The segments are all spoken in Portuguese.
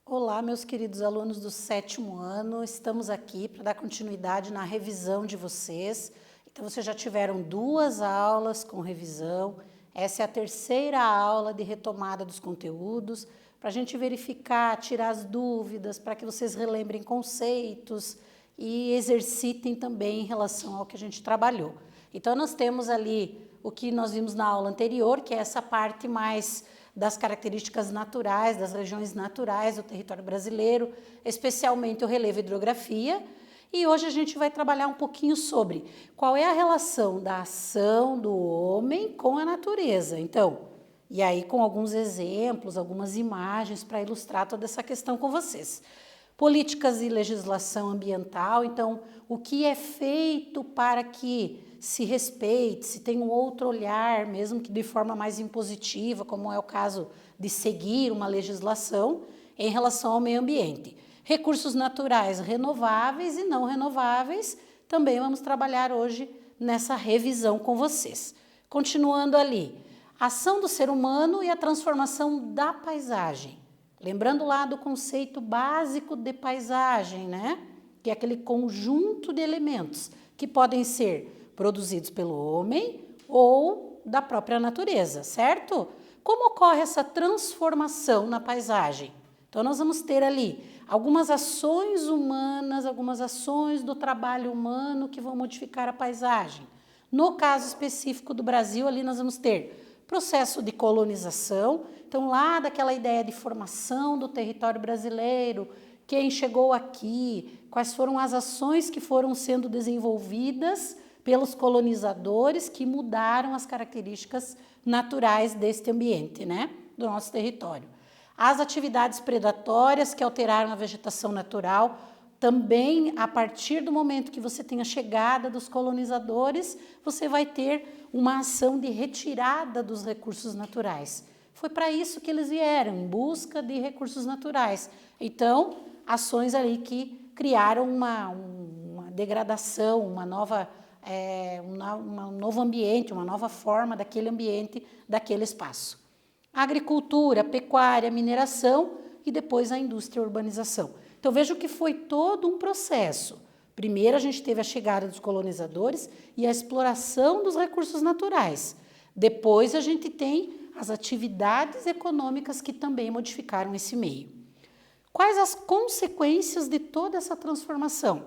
Olá, meus queridos alunos do 7º ano, estamos aqui para dar continuidade na revisão de vocês. Então, vocês já tiveram 2 aulas com revisão, essa é a 3ª aula de retomada dos conteúdos, para a gente verificar, tirar as dúvidas, para que vocês relembrem conceitos e exercitem também em relação ao que a gente trabalhou. Então, nós temos ali o que nós vimos na aula anterior, que é essa parte mais das características naturais, das regiões naturais do território brasileiro, especialmente o relevo e hidrografia. E hoje a gente vai trabalhar um pouquinho sobre qual é a relação da ação do homem com a natureza. Então, e aí com alguns exemplos, algumas imagens para ilustrar toda essa questão com vocês. Políticas e legislação ambiental, então, o que é feito para que se respeite, se tenha um outro olhar, mesmo que de forma mais impositiva, como é o caso de seguir uma legislação em relação ao meio ambiente. Recursos naturais renováveis e não renováveis, também vamos trabalhar hoje nessa revisão com vocês. Continuando ali, ação do ser humano e a transformação da paisagem. Lembrando lá do conceito básico de paisagem, né? Que é aquele conjunto de elementos que podem ser produzidos pelo homem ou da própria natureza, certo? Como ocorre essa transformação na paisagem? Então, nós vamos ter ali algumas ações humanas, algumas ações do trabalho humano que vão modificar a paisagem. No caso específico do Brasil, ali nós vamos ter processo de colonização, então lá daquela ideia de formação do território brasileiro, quem chegou aqui, quais foram as ações que foram sendo desenvolvidas pelos colonizadores que mudaram as características naturais deste ambiente, né, do nosso território. As atividades predatórias que alteraram a vegetação natural, também a partir do momento que você tem a chegada dos colonizadores, você vai ter uma ação de retirada dos recursos naturais. Foi para isso que eles vieram, em busca de recursos naturais. Então, ações ali que criaram uma degradação, um novo ambiente, uma nova forma daquele ambiente, daquele espaço. Agricultura, pecuária, mineração e depois a indústria e a urbanização. Então, veja que foi todo um processo. Primeiro, a gente teve a chegada dos colonizadores e a exploração dos recursos naturais. Depois, a gente tem as atividades econômicas que também modificaram esse meio. Quais as consequências de toda essa transformação?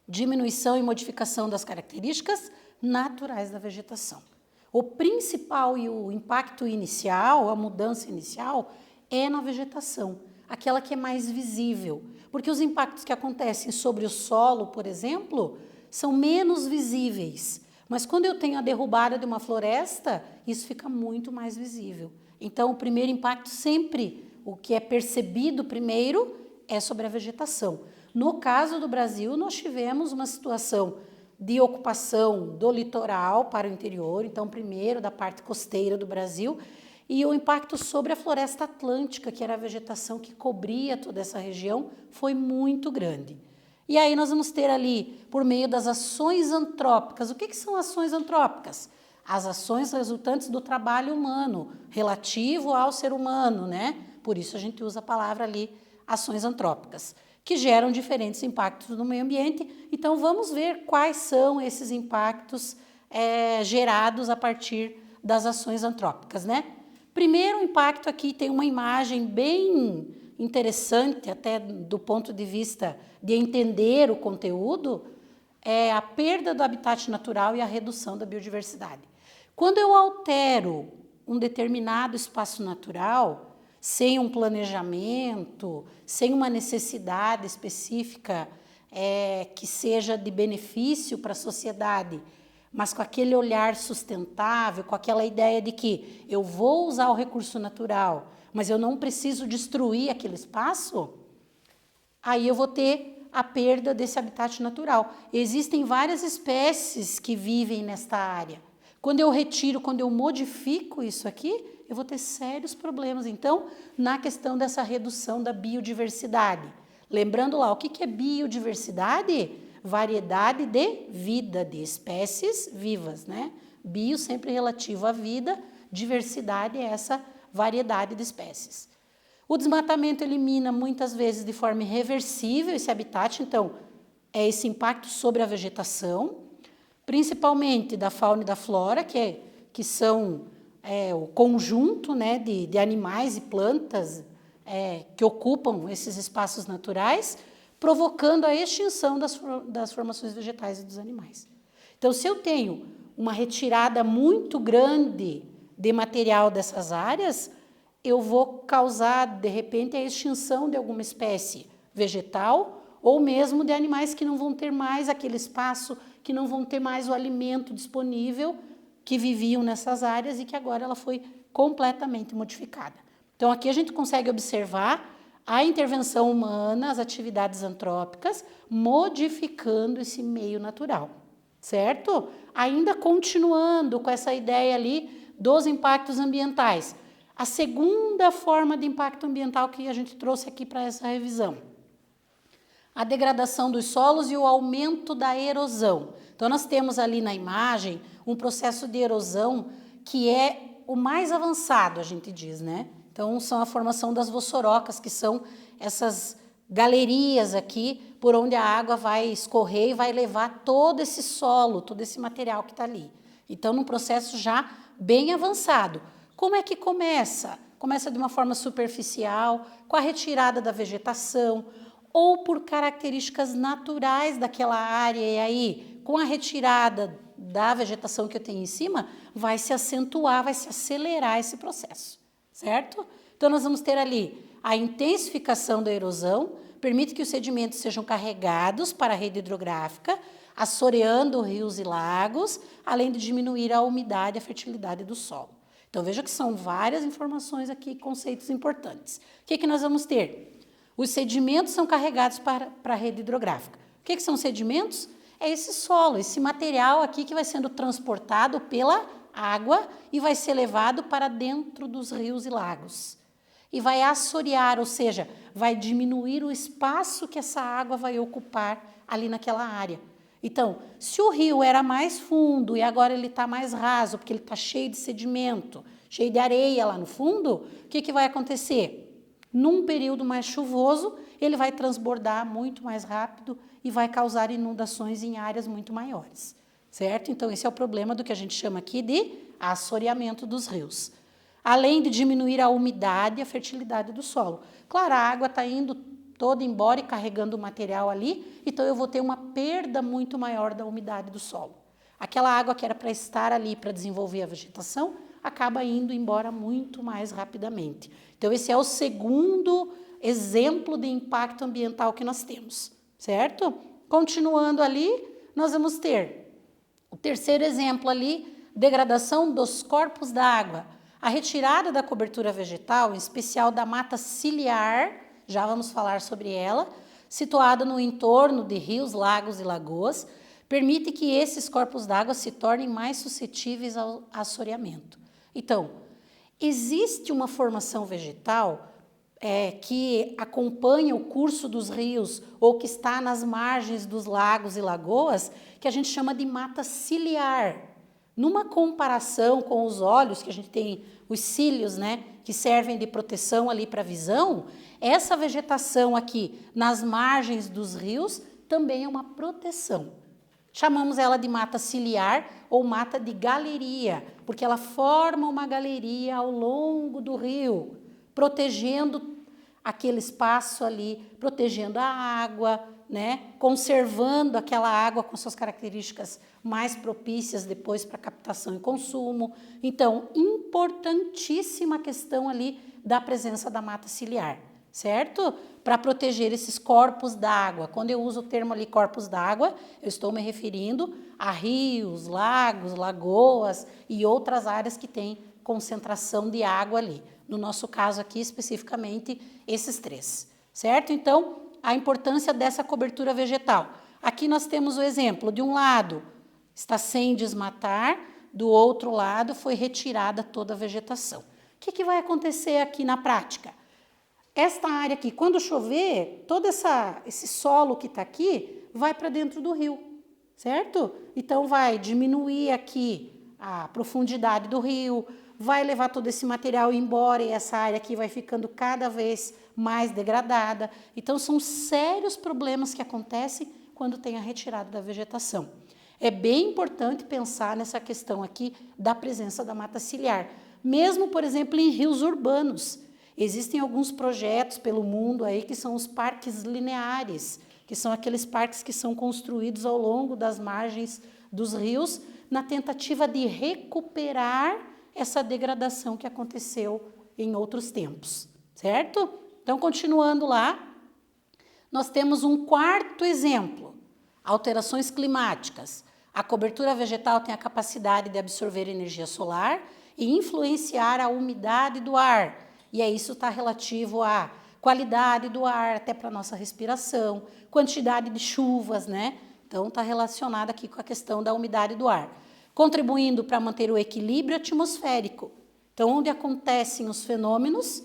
Diminuição e modificação das características naturais da vegetação. O principal e o impacto inicial, a mudança inicial, é na vegetação, aquela que é mais visível, porque os impactos que acontecem sobre o solo, por exemplo, são menos visíveis, mas quando eu tenho a derrubada de uma floresta, isso fica muito mais visível. Então, o primeiro impacto sempre, o que é percebido primeiro, é sobre a vegetação. No caso do Brasil, nós tivemos uma situação de ocupação do litoral para o interior, então primeiro da parte costeira do Brasil, e o impacto sobre a floresta atlântica, que era a vegetação que cobria toda essa região, foi muito grande. E aí nós vamos ter ali, por meio das ações antrópicas, o que são ações antrópicas? As ações resultantes do trabalho humano, relativo ao ser humano, né? Por isso a gente usa a palavra ali, ações antrópicas, que geram diferentes impactos no meio ambiente. Então, vamos ver quais são esses impactos gerados a partir das ações antrópicas, né? Primeiro impacto aqui tem uma imagem bem interessante, até do ponto de vista de entender o conteúdo, é a perda do habitat natural e a redução da biodiversidade. Quando eu altero um determinado espaço natural, sem um planejamento, sem uma necessidade específica que seja de benefício para a sociedade, mas com aquele olhar sustentável, com aquela ideia de que eu vou usar o recurso natural, mas eu não preciso destruir aquele espaço, aí eu vou ter a perda desse habitat natural. Existem várias espécies que vivem nesta área. Quando eu retiro, quando eu modifico isso aqui, eu vou ter sérios problemas, então, na questão dessa redução da biodiversidade. Lembrando lá, o que é biodiversidade? variedade de vida, de espécies vivas, né? Bio sempre relativo à vida, diversidade é essa variedade de espécies. O desmatamento elimina muitas vezes de forma irreversível esse habitat, então é esse impacto sobre a vegetação, principalmente da fauna e da flora, que são o conjunto, né, de animais e plantas que ocupam esses espaços naturais, provocando a extinção das formações vegetais e dos animais. Então, se eu tenho uma retirada muito grande de material dessas áreas, eu vou causar, de repente, a extinção de alguma espécie vegetal ou mesmo de animais que não vão ter mais aquele espaço, que não vão ter mais o alimento disponível que viviam nessas áreas e que agora ela foi completamente modificada. Então, aqui a gente consegue observar a intervenção humana, as atividades antrópicas, modificando esse meio natural, certo? Ainda continuando com essa ideia ali dos impactos ambientais. A segunda forma de impacto ambiental que a gente trouxe aqui para essa revisão. A degradação dos solos e o aumento da erosão. Então, nós temos ali na imagem um processo de erosão que é o mais avançado, a gente diz, né? Então, são a formação das vossorocas, que são essas galerias aqui, por onde a água vai escorrer e vai levar todo esse solo, todo esse material que está ali. Então, num processo já bem avançado. Como é que começa? Começa de uma forma superficial, com a retirada da vegetação, ou por características naturais daquela área, e aí, com a retirada da vegetação que eu tenho em cima, vai se acentuar, vai se acelerar esse processo, certo? Então, nós vamos ter ali a intensificação da erosão, permite que os sedimentos sejam carregados para a rede hidrográfica, assoreando rios e lagos, além de diminuir a umidade e a fertilidade do solo. Então, veja que são várias informações aqui, conceitos importantes. O que nós vamos ter? Os sedimentos são carregados para a rede hidrográfica. O que são sedimentos? É esse solo, esse material aqui que vai sendo transportado pela água e vai ser levado para dentro dos rios e lagos. E vai assorear, ou seja, vai diminuir o espaço que essa água vai ocupar ali naquela área. Então, se o rio era mais fundo e agora ele está mais raso, porque ele está cheio de sedimento, cheio de areia lá no fundo, o que vai acontecer? Num período mais chuvoso, ele vai transbordar muito mais rápido e vai causar inundações em áreas muito maiores, certo? Então, esse é o problema do que a gente chama aqui de assoreamento dos rios. Além de diminuir a umidade e a fertilidade do solo. Claro, a água está indo toda embora e carregando o material ali, então eu vou ter uma perda muito maior da umidade do solo. Aquela água que era para estar ali para desenvolver a vegetação, acaba indo embora muito mais rapidamente. Então, esse é o segundo exemplo de impacto ambiental que nós temos, certo? Continuando ali, nós vamos ter o terceiro exemplo ali, degradação dos corpos d'água. A retirada da cobertura vegetal, em especial da mata ciliar, já vamos falar sobre ela, situada no entorno de rios, lagos e lagoas, permite que esses corpos d'água se tornem mais suscetíveis ao assoreamento. Então, existe uma formação vegetal que acompanha o curso dos rios ou que está nas margens dos lagos e lagoas, que a gente chama de mata ciliar. Numa comparação com os olhos, que a gente tem os cílios, né, que servem de proteção ali para a visão, essa vegetação aqui nas margens dos rios também é uma proteção. Chamamos ela de mata ciliar ou mata de galeria, porque ela forma uma galeria ao longo do rio, protegendo aquele espaço ali, protegendo a água, né? Conservando aquela água com suas características mais propícias depois para captação e consumo. Então, importantíssima questão ali da presença da mata ciliar, certo? Para proteger esses corpos d'água. Quando eu uso o termo ali corpos d'água, eu estou me referindo a rios, lagos, lagoas e outras áreas que têm concentração de água ali. No nosso caso aqui, especificamente, esses três, certo? Então, a importância dessa cobertura vegetal. Aqui nós temos o exemplo, de um lado está sem desmatar, do outro lado foi retirada toda a vegetação. O que vai acontecer aqui na prática? Esta área aqui, quando chover, todo esse solo que está aqui vai para dentro do rio, certo? Então vai diminuir aqui a profundidade do rio, vai levar todo esse material embora e essa área aqui vai ficando cada vez mais degradada. Então são sérios problemas que acontecem quando tem a retirada da vegetação. É bem importante pensar nessa questão aqui da presença da mata ciliar. Mesmo, por exemplo, em rios urbanos. Existem alguns projetos pelo mundo aí que são os parques lineares, que são aqueles parques que são construídos ao longo das margens dos rios, na tentativa de recuperar essa degradação que aconteceu em outros tempos, certo? Então, continuando lá, nós temos um quarto exemplo, alterações climáticas. A cobertura vegetal tem a capacidade de absorver energia solar e influenciar a umidade do ar. E aí isso está relativo à qualidade do ar, até para a nossa respiração, quantidade de chuvas, né? Então está relacionado aqui com a questão da umidade do ar, contribuindo para manter o equilíbrio atmosférico. Então, onde acontecem os fenômenos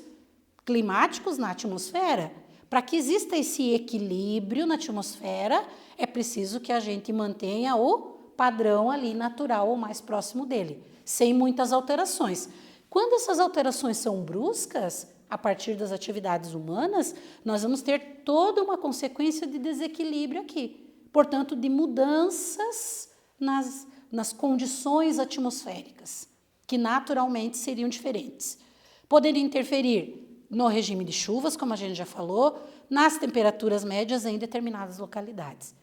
climáticos na atmosfera, para que exista esse equilíbrio na atmosfera, é preciso que a gente mantenha o padrão ali natural ou mais próximo dele, sem muitas alterações. Quando essas alterações são bruscas, a partir das atividades humanas, nós vamos ter toda uma consequência de desequilíbrio aqui. Portanto, de mudanças nas condições atmosféricas, que naturalmente seriam diferentes. Poderia interferir no regime de chuvas, como a gente já falou, nas temperaturas médias em determinadas localidades.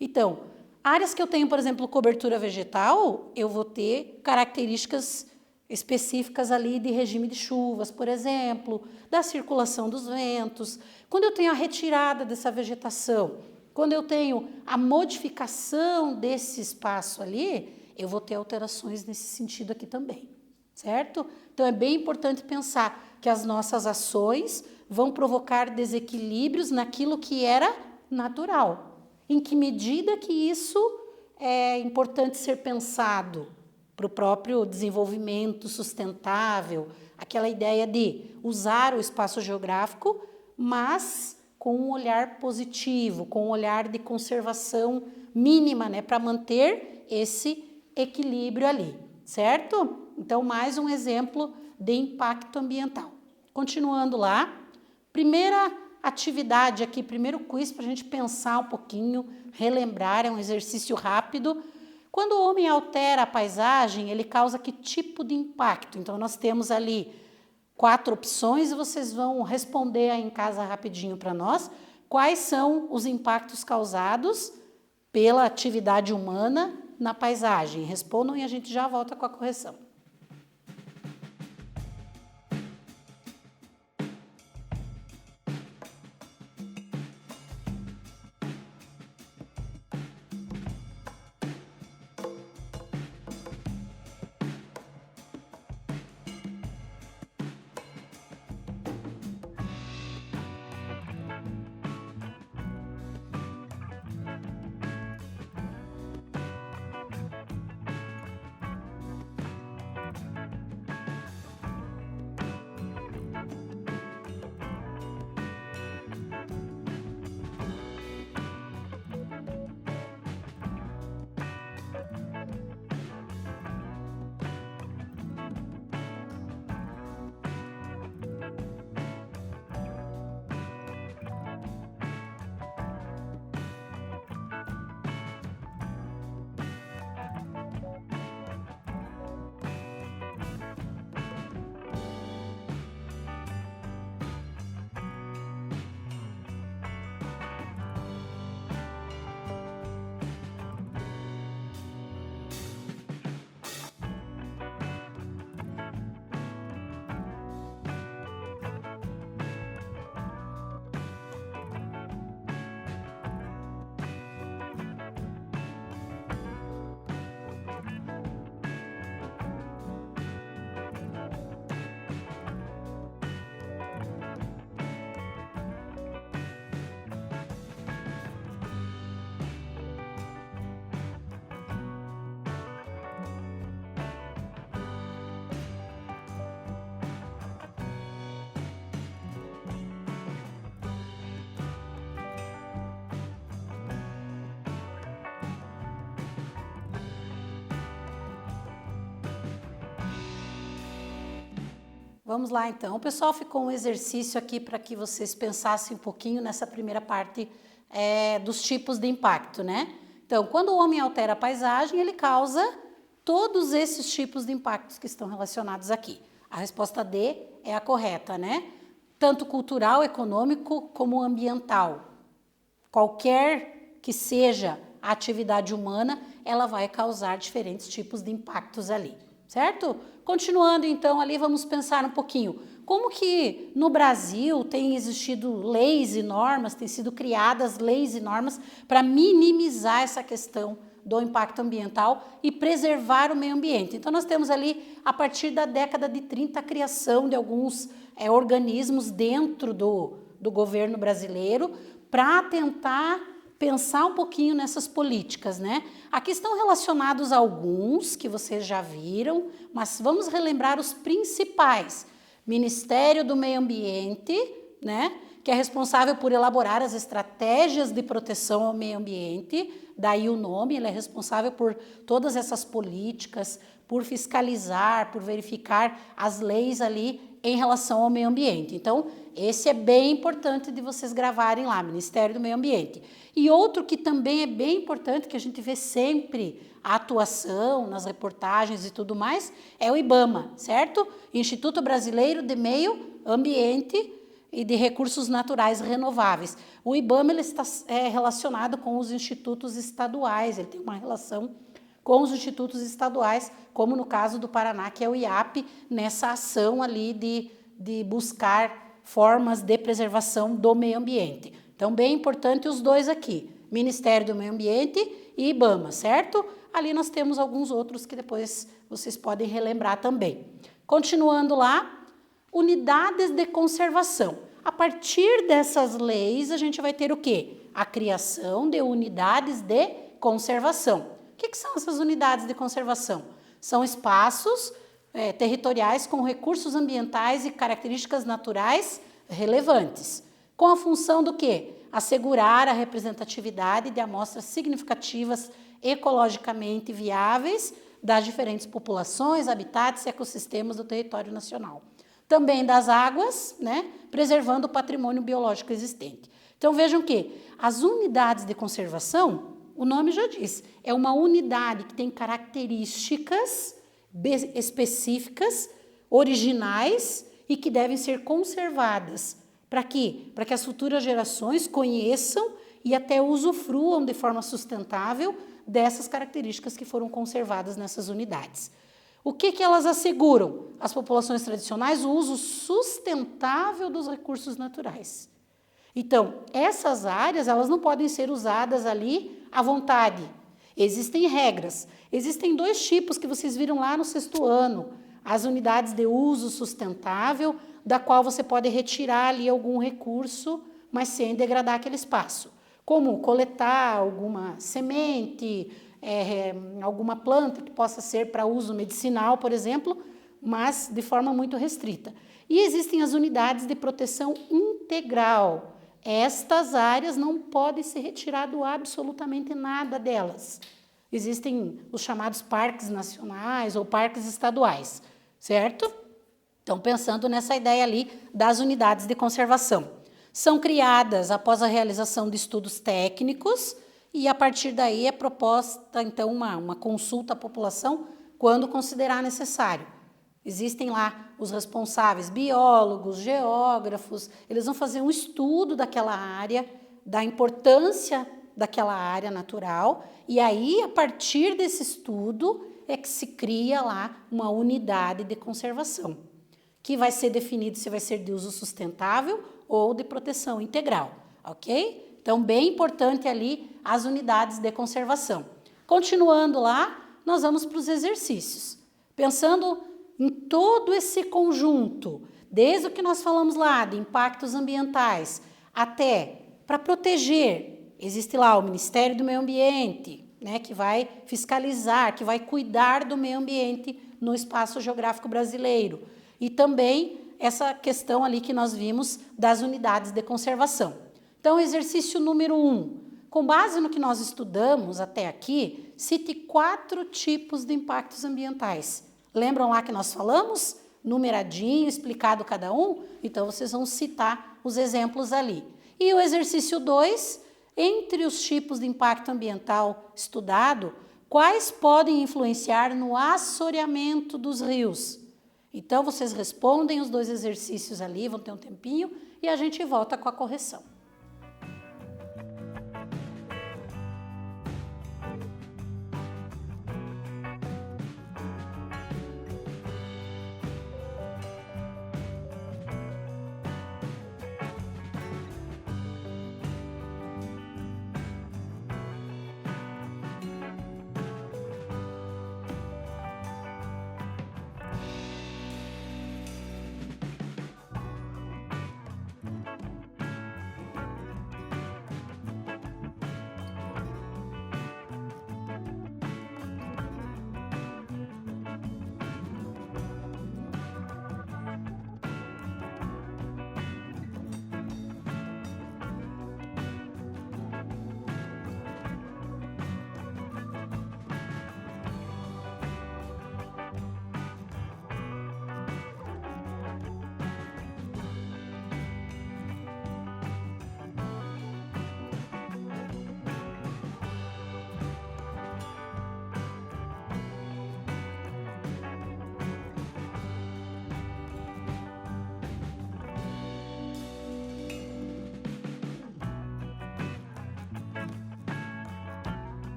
Então, áreas que eu tenho, por exemplo, cobertura vegetal, eu vou ter características específicas ali de regime de chuvas, por exemplo, da circulação dos ventos. Quando eu tenho a retirada dessa vegetação, quando eu tenho a modificação desse espaço ali, eu vou ter alterações nesse sentido aqui também, certo? Então, é bem importante pensar que as nossas ações vão provocar desequilíbrios naquilo que era natural. Em que medida que isso é importante ser pensado para o próprio desenvolvimento sustentável, aquela ideia de usar o espaço geográfico, mas com um olhar positivo, com um olhar de conservação mínima, né, para manter esse equilíbrio ali, certo? Então, mais um exemplo de impacto ambiental. Continuando lá, primeira atividade aqui, primeiro quiz para a gente pensar um pouquinho, relembrar, é um exercício rápido. Quando o homem altera a paisagem, ele causa que tipo de impacto? Então, nós temos ali 4 opções e vocês vão responder aí em casa rapidinho para nós. Quais são os impactos causados pela atividade humana na paisagem? Respondam e a gente já volta com a correção. Vamos lá, então. O pessoal ficou um exercício aqui para que vocês pensassem um pouquinho nessa primeira parte dos tipos de impacto, né? Então, quando o homem altera a paisagem, ele causa todos esses tipos de impactos que estão relacionados aqui. A resposta D é a correta, né? Tanto cultural, econômico, como ambiental. Qualquer que seja a atividade humana, ela vai causar diferentes tipos de impactos ali, certo? Continuando, então, ali vamos pensar um pouquinho. Como que no Brasil tem existido leis e normas, têm sido criadas leis e normas para minimizar essa questão do impacto ambiental e preservar o meio ambiente. Então, nós temos ali, a partir da década de 30, a criação de alguns organismos dentro do governo brasileiro para tentar pensar um pouquinho nessas políticas, né? Aqui estão relacionados a alguns que vocês já viram, mas vamos relembrar os principais. Ministério do Meio Ambiente, né? Que é responsável por elaborar as estratégias de proteção ao meio ambiente, daí o nome, ele é responsável por todas essas políticas, por fiscalizar, por verificar as leis ali em relação ao meio ambiente. Então, esse é bem importante de vocês gravarem lá, Ministério do Meio Ambiente. E outro que também é bem importante, que a gente vê sempre a atuação nas reportagens e tudo mais, é o IBAMA, certo? Instituto Brasileiro de Meio Ambiente e de Recursos Naturais Renováveis. O IBAMA ele está relacionado com os institutos estaduais, ele tem uma relação com os institutos estaduais, como no caso do Paraná, que é o IAP, nessa ação ali de buscar formas de preservação do meio ambiente. Então, bem importante os dois aqui, Ministério do Meio Ambiente e IBAMA, certo? Ali nós temos alguns outros que depois vocês podem relembrar também. Continuando lá, unidades de conservação. A partir dessas leis, a gente vai ter o quê? A criação de unidades de conservação. O que são essas unidades de conservação? São espaços territoriais com recursos ambientais e características naturais relevantes. Com a função do quê? Assegurar a representatividade de amostras significativas ecologicamente viáveis das diferentes populações, habitats e ecossistemas do território nacional. Também das águas, né? Preservando o patrimônio biológico existente. Então, vejam que as unidades de conservação, o nome já diz, é uma unidade que tem características específicas, originais e que devem ser conservadas. Para quê? Para que as futuras gerações conheçam e até usufruam de forma sustentável dessas características que foram conservadas nessas unidades. O que elas asseguram? As populações tradicionais, o uso sustentável dos recursos naturais. Então, essas áreas, elas não podem ser usadas ali à vontade. Existem regras. Existem dois tipos que vocês viram lá no 6º ano. As unidades de uso sustentável, da qual você pode retirar ali algum recurso, mas sem degradar aquele espaço. Como coletar alguma semente, alguma planta que possa ser para uso medicinal, por exemplo, mas de forma muito restrita. E existem as unidades de proteção integral. Estas áreas não podem ser retirado absolutamente nada delas. Existem os chamados parques nacionais ou parques estaduais, certo? Então, pensando nessa ideia ali das unidades de conservação. São criadas após a realização de estudos técnicos e, a partir daí, é proposta, então, uma consulta à população quando considerar necessário. Existem lá os responsáveis, biólogos, geógrafos, eles vão fazer um estudo daquela área, da importância daquela área natural, e aí, a partir desse estudo, é que se cria lá uma unidade de conservação, que vai ser definido se vai ser de uso sustentável ou de proteção integral, ok? Então, bem importante ali as unidades de conservação. Continuando lá, nós vamos para os exercícios. Pensando em todo esse conjunto, desde o que nós falamos lá, de impactos ambientais, até para proteger, existe lá o Ministério do Meio Ambiente, né, que vai fiscalizar, que vai cuidar do meio ambiente no espaço geográfico brasileiro. E também essa questão ali que nós vimos das unidades de conservação. Então, exercício número 1. Com base no que nós estudamos até aqui, cite 4 tipos de impactos ambientais. Lembram lá que nós falamos? numeradinho, explicado cada um, então vocês vão citar os exemplos ali. E o exercício 2, entre os tipos de impacto ambiental estudado, quais podem influenciar no assoreamento dos rios? Então, vocês respondem os 2 exercícios ali, vão ter um tempinho, e a gente volta com a correção.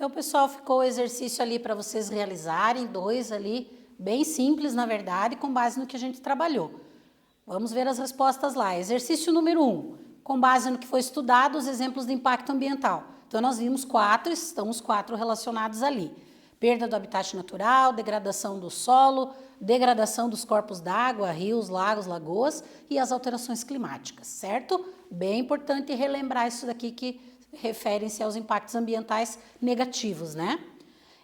Então, pessoal, ficou o exercício ali para vocês realizarem, 2 ali, bem simples, na verdade, com base no que a gente trabalhou. Vamos ver as respostas lá. Exercício número 1, com base no que foi estudado, os exemplos de impacto ambiental. Então, nós vimos 4, estão os 4 relacionados ali. Perda do habitat natural, degradação do solo, degradação dos corpos d'água, rios, lagos, lagoas e as alterações climáticas, certo? Bem importante relembrar isso daqui que referem-se aos impactos ambientais negativos, né?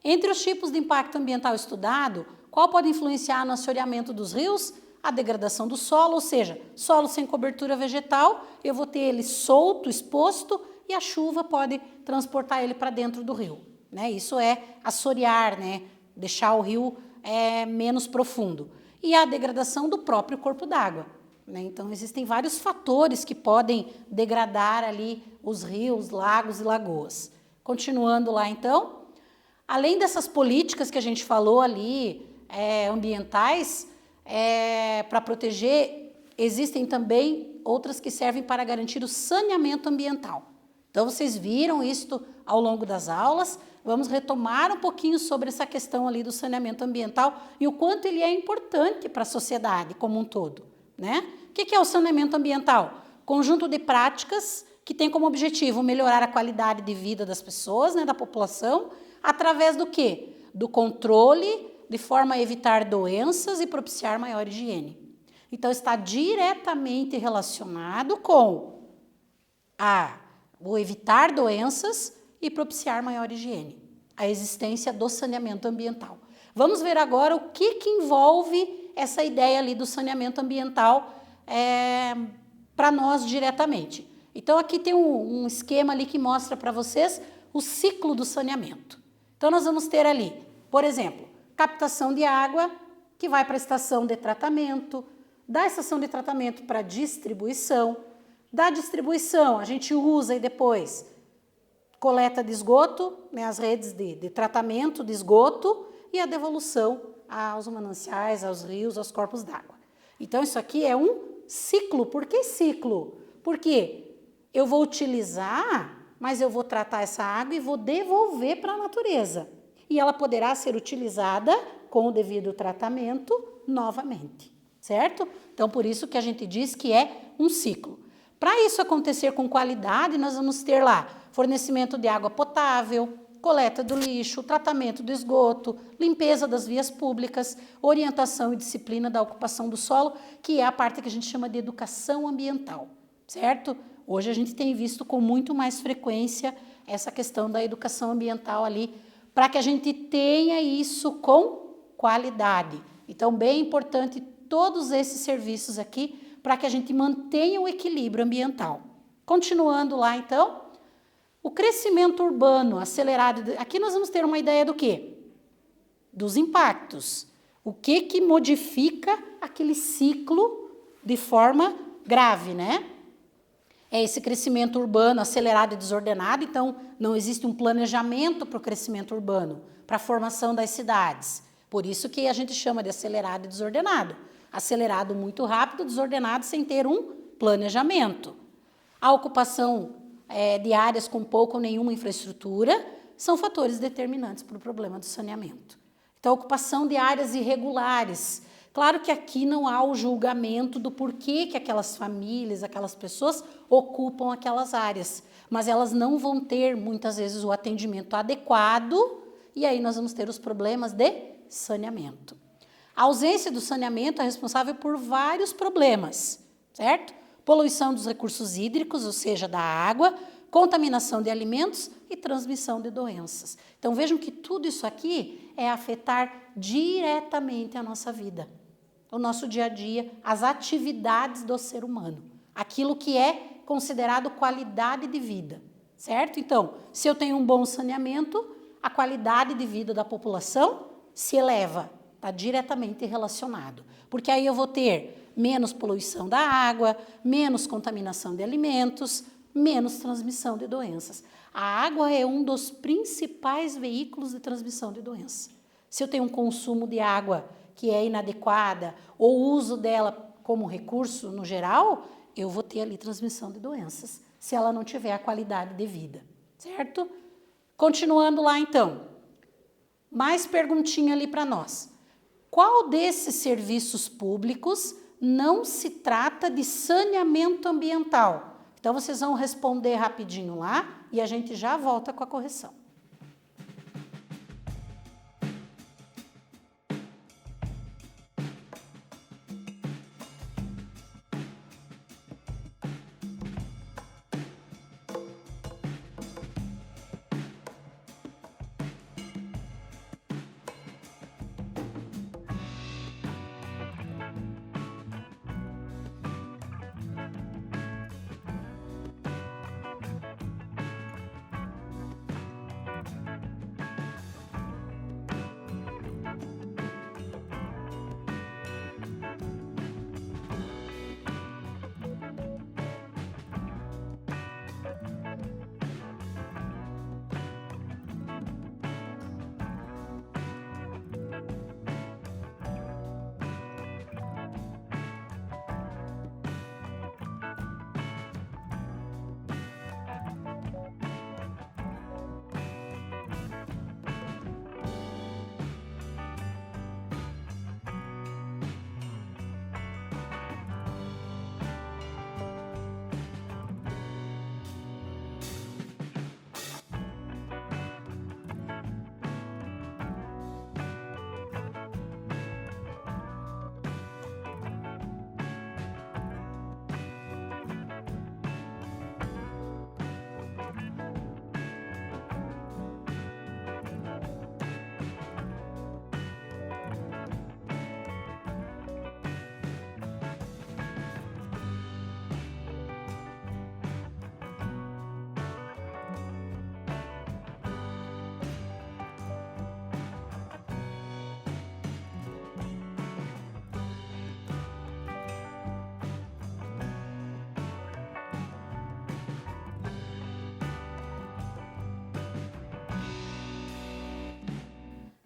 Entre os tipos de impacto ambiental estudado, qual pode influenciar no assoreamento dos rios? A degradação do solo, ou seja, solo sem cobertura vegetal, eu vou ter ele solto, exposto, e a chuva pode transportar ele para dentro do rio, né? Isso é assorear, né? Deixar o rio menos profundo. E a degradação do próprio corpo d'água, né? Então, existem vários fatores que podem degradar ali os rios, lagos e lagoas. Continuando lá, então, além dessas políticas que a gente falou ali, ambientais, para proteger, existem também outras que servem para garantir o saneamento ambiental. Então, vocês viram isso ao longo das aulas. Vamos retomar um pouquinho sobre essa questão ali do saneamento ambiental e o quanto ele é importante para a sociedade como um todo, né? O que é o saneamento ambiental? Conjunto de práticas que tem como objetivo melhorar a qualidade de vida das pessoas, né, da população, através do quê? Do controle, de forma a evitar doenças e propiciar maior higiene. Então, está diretamente relacionado com o evitar doenças e propiciar maior higiene, a existência do saneamento ambiental. Vamos ver agora o que envolve essa ideia ali do saneamento ambiental para nós diretamente. Então, aqui tem um esquema ali que mostra para vocês o ciclo do saneamento. Então, nós vamos ter ali, por exemplo, captação de água, que vai para a estação de tratamento, da estação de tratamento para distribuição, da distribuição a gente usa e depois coleta de esgoto, né, as redes de tratamento de esgoto e a devolução aos mananciais, aos rios, aos corpos d'água. Então, isso aqui é um ciclo. Por que ciclo? Porque eu vou utilizar, mas eu vou tratar essa água e vou devolver para a natureza. E ela poderá ser utilizada com o devido tratamento novamente, certo? Então, por isso que a gente diz que é um ciclo. Para isso acontecer com qualidade, nós vamos ter lá fornecimento de água potável, coleta do lixo, tratamento do esgoto, limpeza das vias públicas, orientação e disciplina da ocupação do solo, que é a parte que a gente chama de educação ambiental, certo? Hoje a gente tem visto com muito mais frequência essa questão da educação ambiental ali, para que a gente tenha isso com qualidade. Então, bem importante todos esses serviços aqui, para que a gente mantenha o equilíbrio ambiental. Continuando lá, então, o crescimento urbano acelerado. Aqui nós vamos ter uma ideia do quê? Dos impactos. O que modifica aquele ciclo de forma grave, né? É esse crescimento urbano acelerado e desordenado, então não existe um planejamento para o crescimento urbano, para a formação das cidades. Por isso que a gente chama de acelerado e desordenado. Acelerado muito rápido, desordenado sem ter um planejamento. A ocupação de áreas com pouca ou nenhuma infraestrutura são fatores determinantes para o problema do saneamento. Então, a ocupação de áreas irregulares. Claro que aqui não há o julgamento do porquê que aquelas famílias, aquelas pessoas ocupam aquelas áreas, mas elas não vão ter, muitas vezes, o atendimento adequado e aí nós vamos ter os problemas de saneamento. A ausência do saneamento é responsável por vários problemas, certo? Poluição dos recursos hídricos, ou seja, da água, contaminação de alimentos e transmissão de doenças. Então, vejam que tudo isso aqui é afetar diretamente a nossa vida, o nosso dia a dia, as atividades do ser humano, aquilo que é considerado qualidade de vida, certo? Então, se eu tenho um bom saneamento, a qualidade de vida da população se eleva, está diretamente relacionado, porque aí eu vou ter menos poluição da água, menos contaminação de alimentos, menos transmissão de doenças. A água é um dos principais veículos de transmissão de doença. Se eu tenho um consumo de água que é inadequada ou o uso dela como recurso no geral, eu vou ter ali transmissão de doenças, se ela não tiver a qualidade de vida, certo? Continuando lá então, mais perguntinha ali para nós. Qual desses serviços públicos não se trata de saneamento ambiental? Então, vocês vão responder rapidinho lá e a gente já volta com a correção.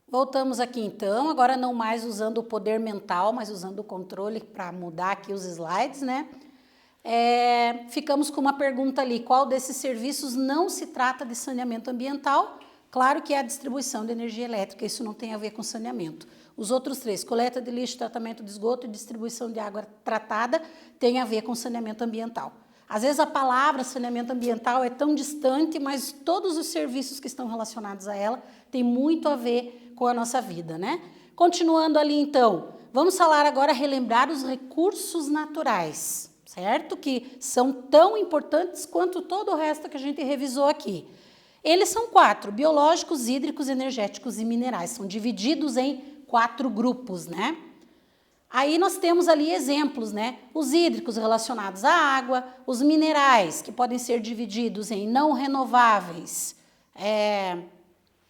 Voltamos aqui então, agora não mais usando o poder mental, mas usando o controle para mudar aqui os slides, né? Ficamos com uma pergunta ali, qual desses serviços não se trata de saneamento ambiental? Claro que é a distribuição de energia elétrica, isso não tem a ver com saneamento. Os outros três, coleta de lixo, tratamento de esgoto e distribuição de água tratada, tem a ver com saneamento ambiental. Às vezes a palavra saneamento ambiental é tão distante, mas todos os serviços que estão relacionados a ela têm muito a ver com a nossa vida, né? Continuando ali então, vamos falar agora, relembrar os recursos naturais, certo? Que são tão importantes quanto todo o resto que a gente revisou aqui. Eles são 4, biológicos, hídricos, energéticos e minerais, são divididos em 4 grupos, né? Aí nós temos ali exemplos, né? Os hídricos relacionados à água, os minerais, que podem ser divididos em não renováveis,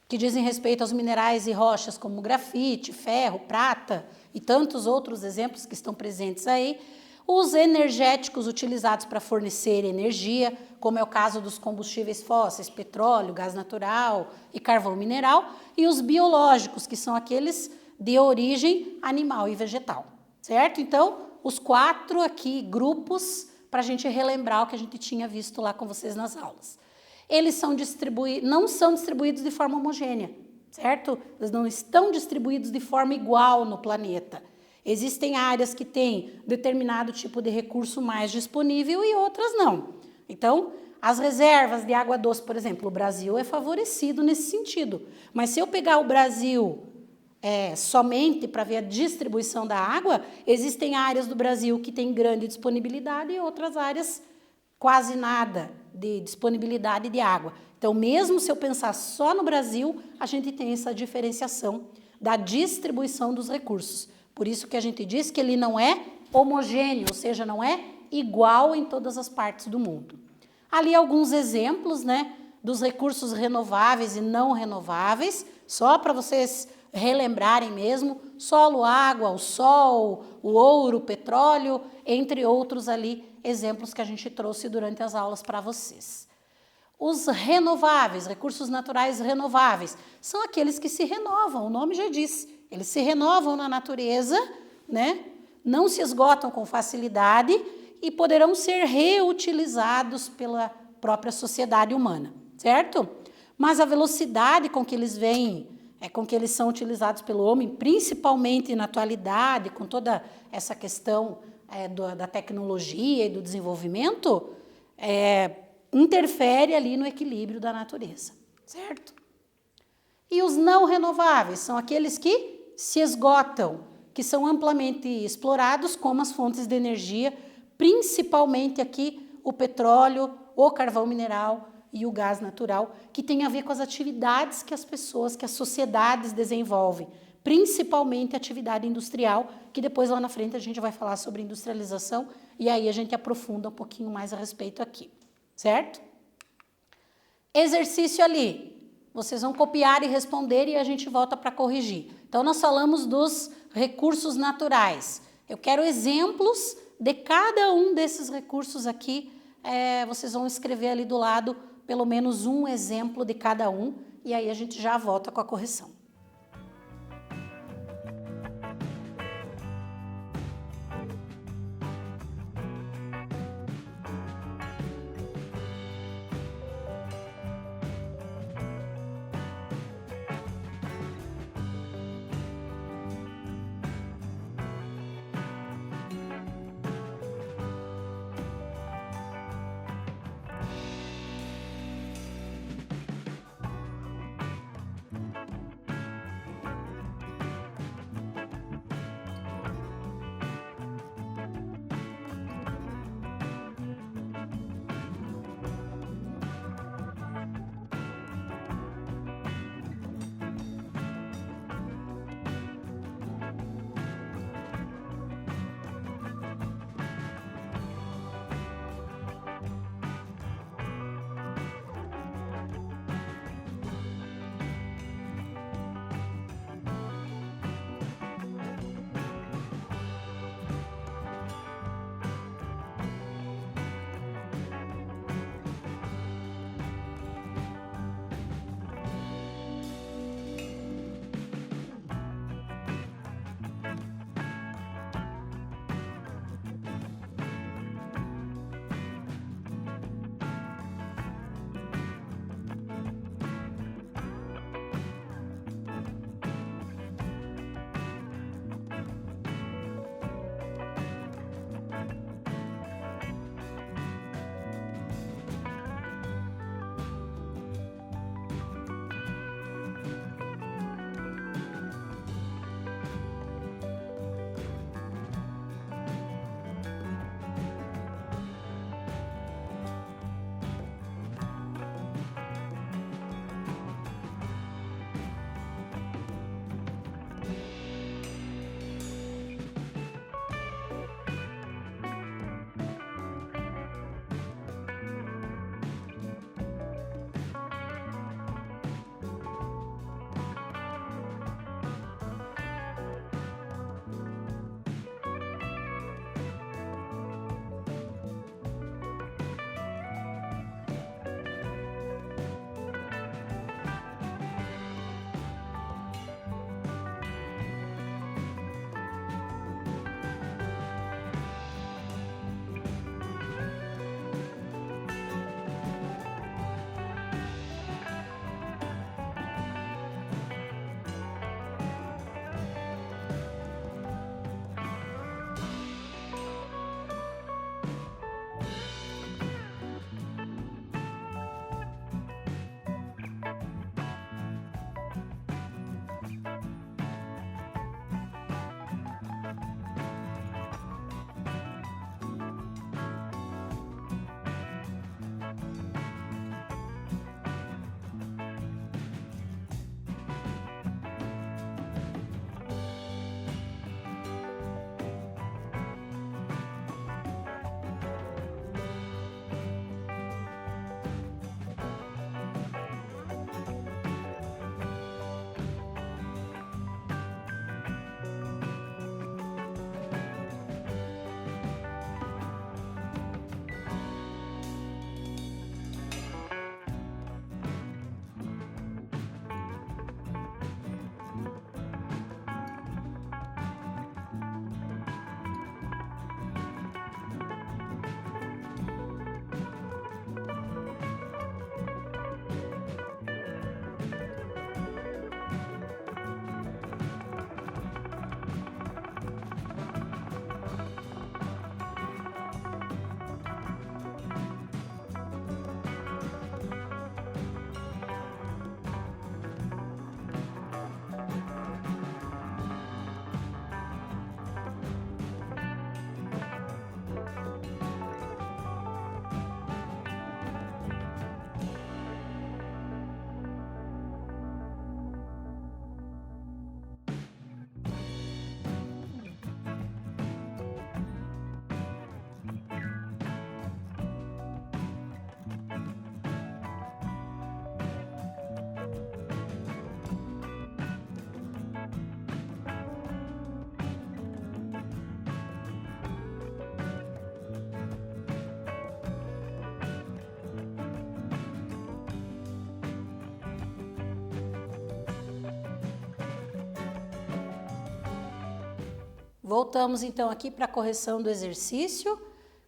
que dizem respeito aos minerais e rochas como grafite, ferro, prata e tantos outros exemplos que estão presentes aí. Os energéticos utilizados para fornecer energia, como é o caso dos combustíveis fósseis, petróleo, gás natural e carvão mineral. E os biológicos, que são aqueles de origem animal e vegetal, certo? Então, os 4 aqui grupos para a gente relembrar o que a gente tinha visto lá com vocês nas aulas. Eles não são distribuídos de forma homogênea, certo? Eles não estão distribuídos de forma igual no planeta. Existem áreas que têm determinado tipo de recurso mais disponível e outras não. Então, as reservas de água doce, por exemplo, o Brasil é favorecido nesse sentido. Mas se eu pegar o Brasil somente para ver a distribuição da água, existem áreas do Brasil que têm grande disponibilidade e outras áreas quase nada de disponibilidade de água. Então, mesmo se eu pensar só no Brasil, a gente tem essa diferenciação da distribuição dos recursos. Por isso que a gente diz que ele não é homogêneo, ou seja, não é igual em todas as partes do mundo. Ali alguns exemplos, né, dos recursos renováveis e não renováveis, só para vocês relembrarem mesmo, solo, água, o sol, o ouro, o petróleo, entre outros ali, exemplos que a gente trouxe durante as aulas para vocês. Os renováveis, recursos naturais renováveis, são aqueles que se renovam, o nome já diz, eles se renovam na natureza, né? Não se esgotam com facilidade e poderão ser reutilizados pela própria sociedade humana, certo? mas a velocidade com que eles vêm, com que eles são utilizados pelo homem, principalmente na atualidade, com toda essa questão da tecnologia e do desenvolvimento, interfere ali no equilíbrio da natureza, certo? E os não renováveis são aqueles que se esgotam, que são amplamente explorados como as fontes de energia, principalmente aqui o petróleo, o carvão mineral e o gás natural, que tem a ver com as atividades que as pessoas, que as sociedades desenvolvem, principalmente a atividade industrial, que depois lá na frente a gente vai falar sobre industrialização e aí a gente aprofunda um pouquinho mais a respeito aqui, certo? Exercício ali. Vocês vão copiar e responder e a gente volta para corrigir. Então, nós falamos dos recursos naturais. Eu quero exemplos de cada um desses recursos aqui. Vocês vão escrever ali do lado pelo menos um exemplo de cada um e aí a gente já volta com a correção. Voltamos então aqui para a correção do exercício.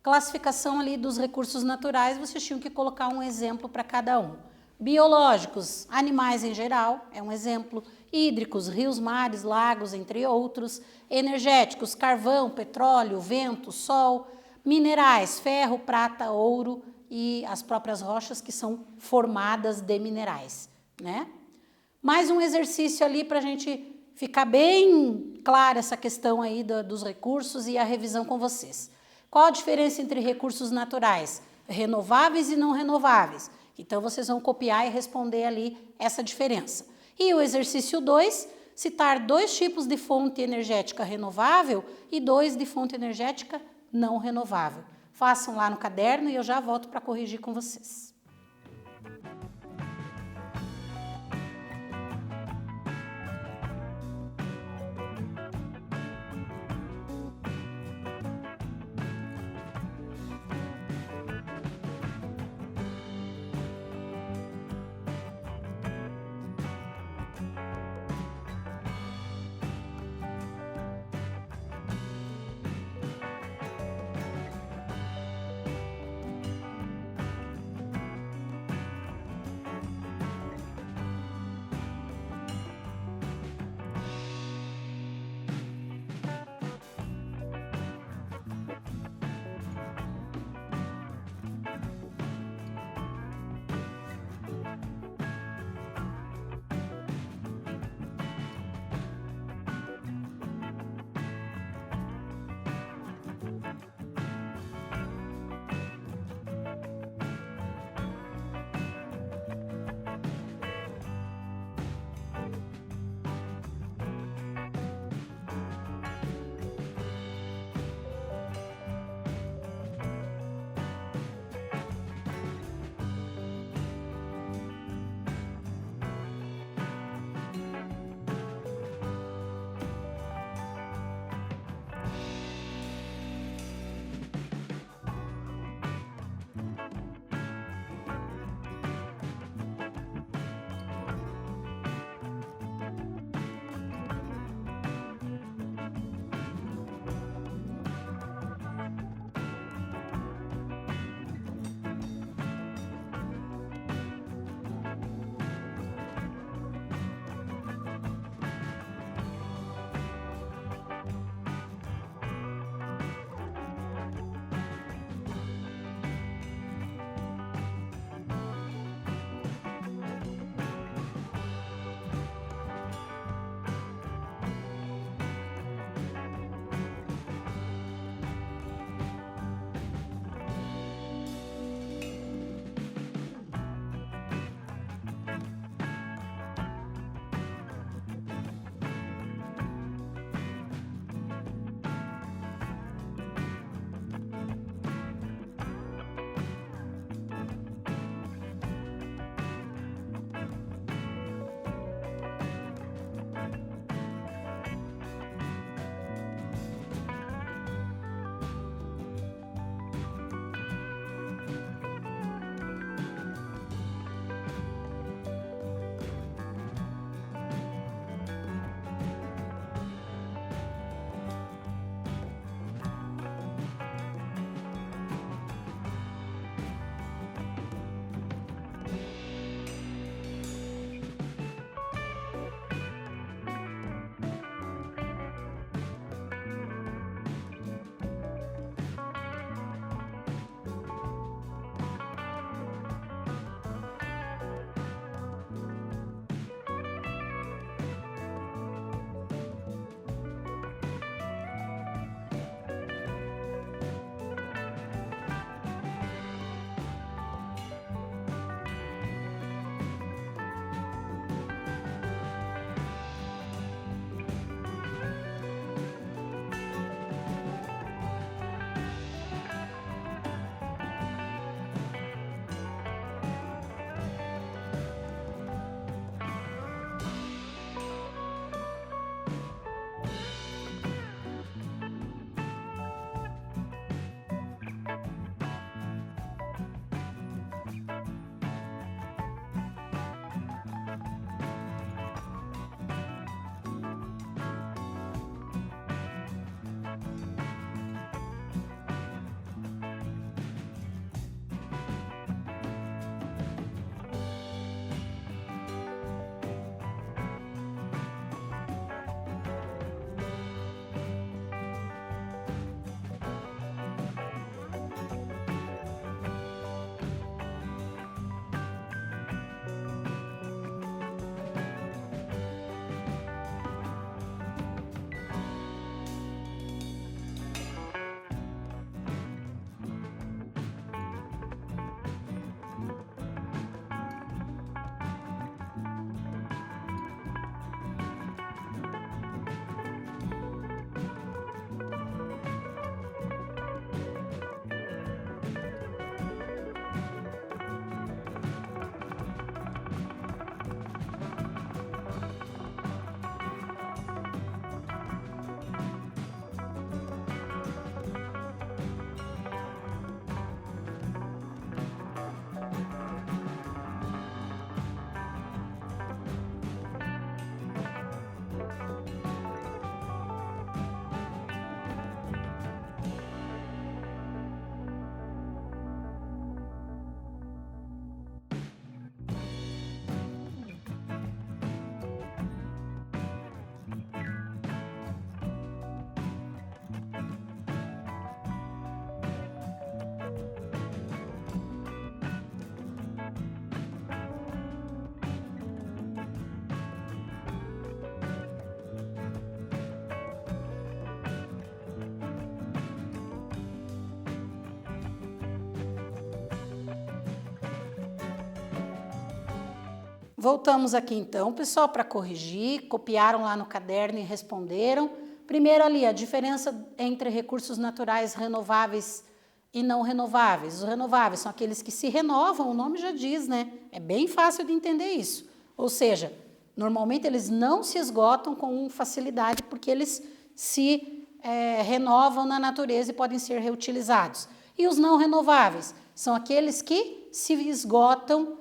Classificação ali dos recursos naturais, vocês tinham que colocar um exemplo para cada um. Biológicos, animais em geral, é um exemplo. Hídricos, rios, mares, lagos, entre outros. Energéticos, carvão, petróleo, vento, sol. Minerais, ferro, prata, ouro e as próprias rochas que são formadas de minerais, né? Mais um exercício ali para a gente ficar bem clara essa questão aí dos recursos e a revisão com vocês. Qual a diferença entre recursos naturais? Renováveis e não renováveis. Então, vocês vão copiar e responder ali essa diferença. E o exercício 2, citar 2 tipos de fonte energética renovável e 2 de fonte energética não renovável. Façam lá no caderno e eu já volto para corrigir com vocês. voltamos aqui então, pessoal, para corrigir, copiaram lá no caderno e responderam. Primeiro ali, a diferença entre recursos naturais renováveis e não renováveis. Os renováveis são aqueles que se renovam, o nome já diz, né? É bem fácil de entender isso. Ou seja, normalmente eles não se esgotam com facilidade porque eles se renovam na natureza e podem ser reutilizados. E os não renováveis são aqueles que se esgotam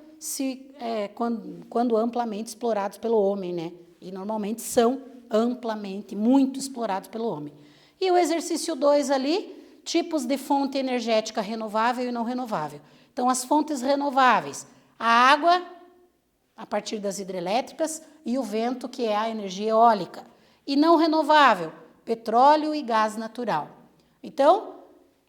quando amplamente explorados pelo homem, né? E normalmente são amplamente, muito explorados pelo homem. E o exercício 2 ali, tipos de fonte energética renovável e não renovável. Então, as fontes renováveis, a água, a partir das hidrelétricas, e o vento, que é a energia eólica. E não renovável, petróleo e gás natural. Então,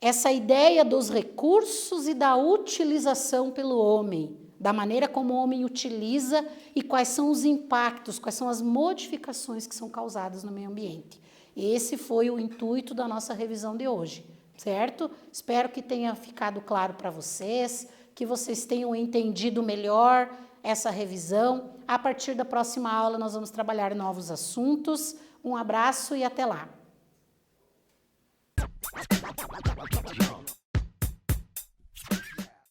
essa ideia dos recursos e da utilização pelo homem, da maneira como o homem utiliza e quais são os impactos, quais são as modificações que são causadas no meio ambiente. Esse foi o intuito da nossa revisão de hoje, certo? Espero que tenha ficado claro para vocês, que vocês tenham entendido melhor essa revisão. A partir da próxima aula nós vamos trabalhar novos assuntos. Um abraço e até lá!